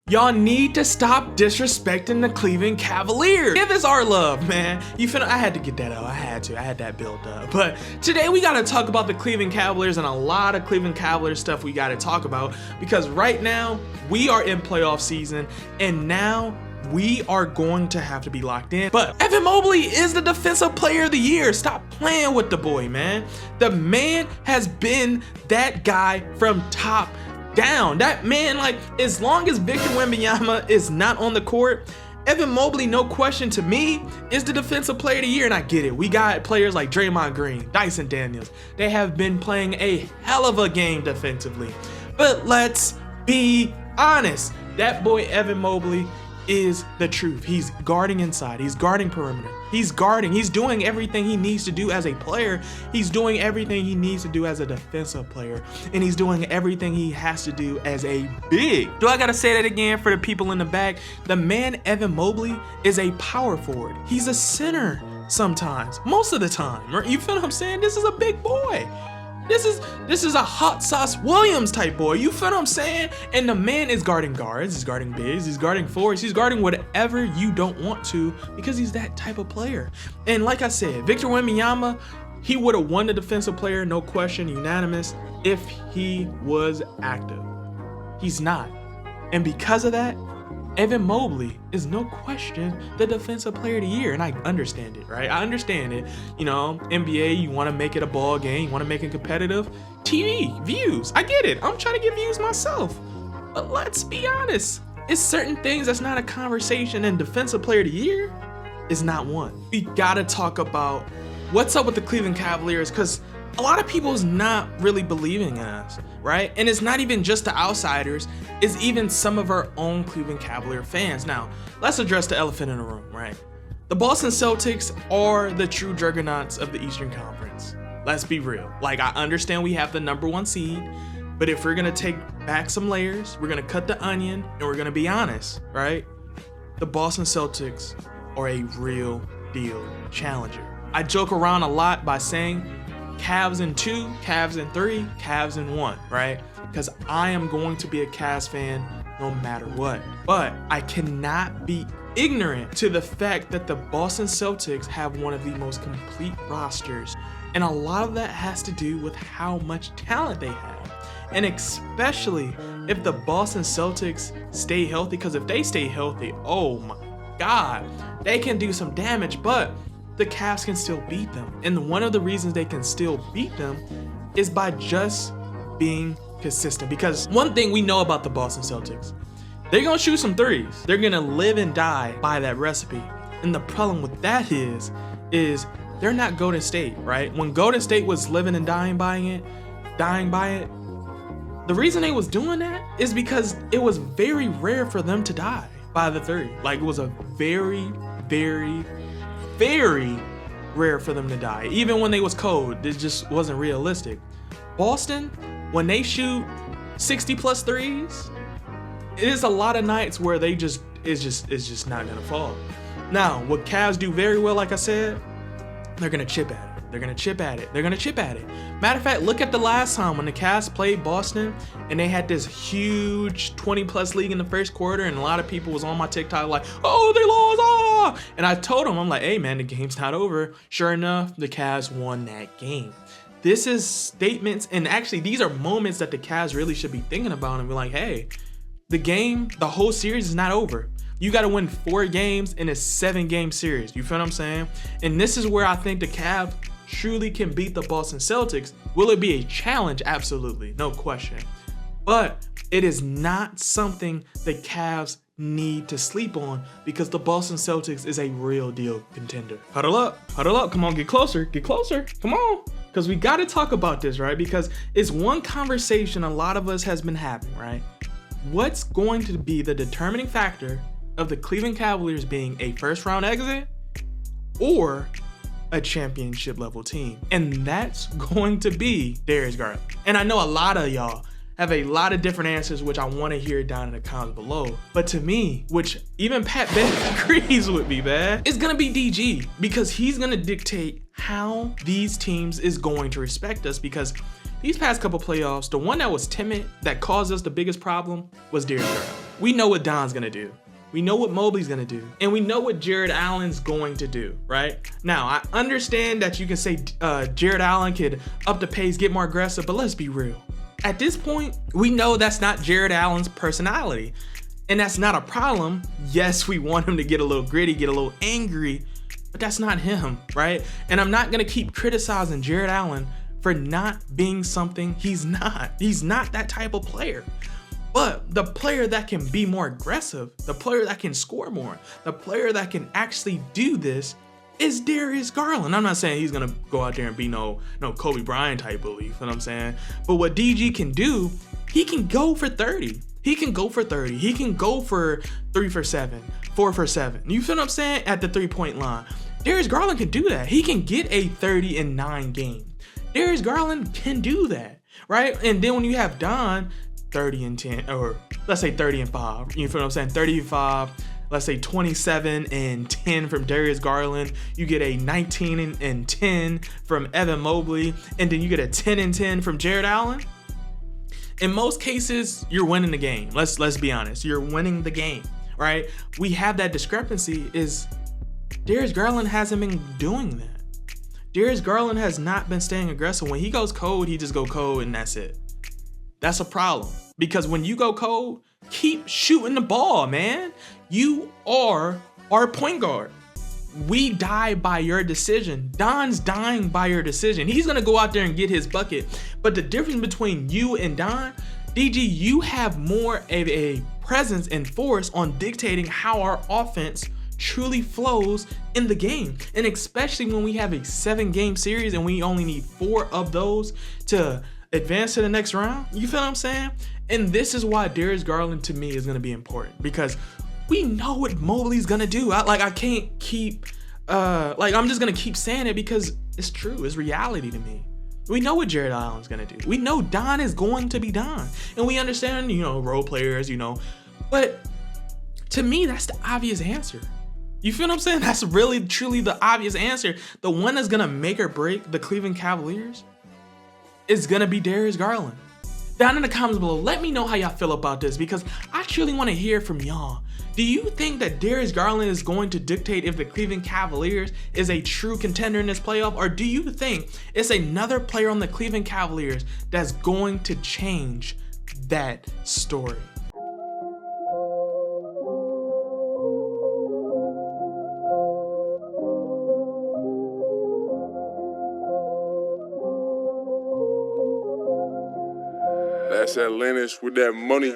Y'all need to stop disrespecting the Cleveland Cavaliers. Give us our love, man. I had to get that out. I had that built up. But today we gotta talk about the Cleveland Cavaliers and a lot of Cleveland Cavaliers stuff we gotta talk about, because right now we are in playoff season and now we are going to have to be locked in. But Evan Mobley is the defensive player of the year. Stop playing with the boy, man. The man has been that guy from top down. That man, like, as long as Victor Wembanyama is not on the court, Evan Mobley, no question to me, is the defensive player of the year. And I get it. We got players like Draymond Green, Dyson Daniels. They have been playing a hell of a game defensively. But let's be honest. That boy Evan Mobley is the truth. He's guarding inside. He's guarding perimeter. He's doing everything he needs to do as a player. He's doing everything he needs to do as a defensive player. And he's doing everything he has to do as a big. Do I gotta say that again for the people in the back? The man Evan Mobley is a power forward. He's a center sometimes, most of the time. You feel what I'm saying? This is a big boy. This is a hot sauce Williams type boy. You feel what I'm saying? And the man is guarding guards, he's guarding bigs, he's guarding forwards, he's guarding whatever you don't want to, because he's that type of player. And like I said, Victor Wembanyama, he would have won the defensive player, no question, unanimous, if he was active. He's not. And because of that, Evan Mobley is no question the defensive player of the year, and I understand it, right? I understand it. You know, NBA, you want to make it a ball game, you want to make it competitive. TV, views, I get it. I'm trying to get views myself. But let's be honest, it's certain things that's not a conversation, and defensive player of the year is not one. We gotta talk about what's up with the Cleveland Cavaliers, because a lot of people is not really believing in us, right? And it's not even just the outsiders, it's even some of our own Cleveland Cavalier fans. Now, let's address the elephant in the room, right? The Boston Celtics are the true juggernauts of the Eastern Conference. Let's be real. Like, I understand we have the #1 seed, but if we're gonna take back some layers, we're gonna cut the onion, and we're gonna be honest, right? The Boston Celtics are a real deal challenger. I joke around a lot by saying Cavs in 2, Cavs in 3, Cavs in 1, right? Because I am going to be a Cavs fan no matter what. But I cannot be ignorant to the fact that the Boston Celtics have one of the most complete rosters. And a lot of that has to do with how much talent they have. And especially if the Boston Celtics stay healthy, because if they stay healthy, oh my God, they can do some damage. But the Cavs can still beat them. And one of the reasons they can still beat them is by just being consistent. Because one thing we know about the Boston Celtics, they're gonna shoot some threes. They're gonna live and die by that recipe. And the problem with that is they're not Golden State, right? When Golden State was living and dying by it, the reason they was doing that is because it was very rare for them to die by the three. Like, it was a very, very, very rare for them to die. Even when they was cold, it just wasn't realistic. Boston, when they shoot 60 plus threes, it is a lot of nights where it's just not gonna fall. Now, what Cavs do very well, like I said, they're gonna chip at it. They're gonna chip at it. They're gonna chip at it. Matter of fact, look at the last time when the Cavs played Boston and they had this huge 20+ lead in the first quarter, and a lot of people was on my TikTok like, oh, they lost, ah! And I told them, I'm like, hey man, the game's not over. Sure enough, the Cavs won that game. This is statements, and actually these are moments that the Cavs really should be thinking about and be like, hey, the whole series is not over. You got to win 4 games in a 7-game series. You feel what I'm saying? And this is where I think the Cavs truly can beat the Boston Celtics. Will it be a challenge? Absolutely, no question. But it is not something the Cavs need to sleep on, because the Boston Celtics is a real deal contender. Huddle up, come on, get closer, come on. Because we got to talk about this, right? Because it's one conversation a lot of us has been having, right? What's going to be the determining factor of the Cleveland Cavaliers being a first-round exit or a championship level team? And that's going to be Darius Garland. And I know a lot of y'all have a lot of different answers, which I want to hear down in the comments below. But to me, which even Pat Bennett agrees with me, man, it's gonna be DG, because he's gonna dictate how these teams is going to respect us. Because these past couple playoffs, the one that was timid, that caused us the biggest problem, was Darius Garland. we know what Don's gonna do. We know what Mobley's gonna do. And we know what Jarrett Allen's going to do, right? Now, I understand that you can say Jarrett Allen could up the pace, get more aggressive, but let's be real. At this point, we know that's not Jarrett Allen's personality. And that's not a problem. Yes, we want him to get a little gritty, get a little angry, but that's not him, right? And I'm not gonna keep criticizing Jarrett Allen for not being something he's not. He's not that type of player. But the player that can be more aggressive, the player that can score more, the player that can actually do this is Darius Garland. I'm not saying he's gonna go out there and be no Kobe Bryant type bully, you know what I'm saying? But what DG can do, he can go for 30. He can go for 30. He can go for 3 for 7, 4 for 7. You feel what I'm saying? At the 3-point line. Darius Garland can do that. He can get a 30-9 game. Darius Garland can do that, right? And then when you have Don, 30-10, or let's say 30-5. You feel what I'm saying? 35, let's say 27-10 from Darius Garland. You get a 19-10 from Evan Mobley, and then you get a 10-10 from Jarrett Allen. In most cases, you're winning the game. Let's be honest. You're winning the game, right? We have that discrepancy is Darius Garland hasn't been doing that. Darius Garland has not been staying aggressive. When he goes cold, he just go cold and that's it. That's a problem. Because when you go cold, keep shooting the ball, man. You are our point guard. We die by your decision. Don's dying by your decision. He's gonna go out there and get his bucket. But the difference between you and Don, DG, you have more of a presence and force on dictating how our offense truly flows in the game. And especially when we have a 7-game series and we only need 4 of those to advance to the next round. You feel what I'm saying? And this is why Darius Garland to me is gonna be important, because we know what Mobley's gonna do. I can't keep, I'm just gonna keep saying it because it's true, it's reality to me. We know what Jarrett Allen's gonna do. We know Don is going to be Don. And we understand, role players, but to me, that's the obvious answer. You feel what I'm saying? That's really, truly the obvious answer. The one that's gonna make or break the Cleveland Cavaliers is gonna be Darius Garland. Down in the comments below, let me know how y'all feel about this, because I truly want to hear from y'all. Do you think that Darius Garland is going to dictate if the Cleveland Cavaliers is a true contender in this playoff, or do you think it's another player on the Cleveland Cavaliers that's going to change that story? That's Atlantis with that money.